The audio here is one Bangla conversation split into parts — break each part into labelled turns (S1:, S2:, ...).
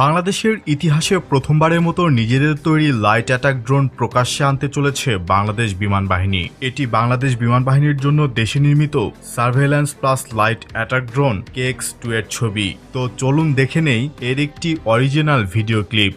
S1: বাংলাদেশের ইতিহাসে প্রথমবারের মতো নিজেদের তৈরি লাইট অ্যাটাক ড্রোন প্রকাশ্যে আনতে চলেছে বাংলাদেশ বিমান বাহিনী। এটি বাংলাদেশ বিমান বাহিনীর জন্য দেশে নির্মিত surveillance plus light attack drone KX-2 এর ছবি। তো চলুন দেখে নেই এর একটি অরিজিনাল ভিডিও ক্লিপ।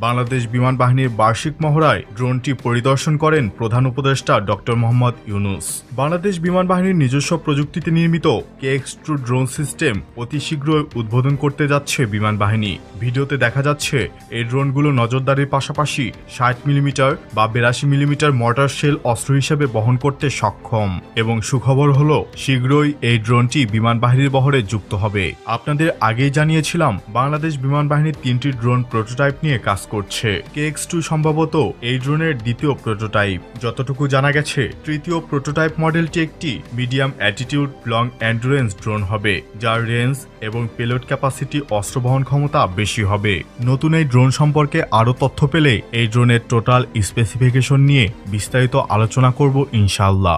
S1: বাংলাদেশ বিমান বাহিনীর বার্ষিক মহড়ায় ড্রোনটি পরিদর্শন করেন প্রধান উপদেষ্টা ডক্টর মোহাম্মদ ইউনুস। বাংলাদেশ বিমান বাহিনীর নিজস্ব প্রযুক্তিতে নির্মিত KX-2 ড্রোন সিস্টেম অতি শীঘ্রই উদ্বোধন করতে যাচ্ছে বিমান বাহিনী। ভিডিওতে দেখা যাচ্ছে এই ড্রোনগুলো নজরদারির পাশাপাশি 60 মিলিমিটার বা 82 মিলিমিটার মর্টার শেল অস্ত্র হিসেবে বহন করতে সক্ষম। এবং সুখবর হলো শীঘ্রই এই ড্রোনটি বিমান বাহিনীর বহরে যুক্ত হবে। আপনাদের আগেই জানিয়েছিলাম বাংলাদেশ বিমান বাহিনীর 3টি ড্রোন প্রোটোটাইপ নিয়ে কাজ করছে। KX-2 সম্ভবত এই ড্রোনের দ্বিতীয় প্রোটোটাইপ। যতটুকু জানা গেছে তৃতীয় প্রোটোটাইপ মডেলটি একটি medium attitude long endurance drone হবে, যার রেঞ্জ এবং পেলোড ক্যাপাসিটি অস্ত্র বহন ক্ষমতা বেশি হবে। নতুন এই ড্রোন সম্পর্কে আরও তথ্য পেলে এই ড্রোনের টোটাল স্পেসিফিকেশন নিয়ে বিস্তারিত আলোচনা করব ইনশাআল্লাহ।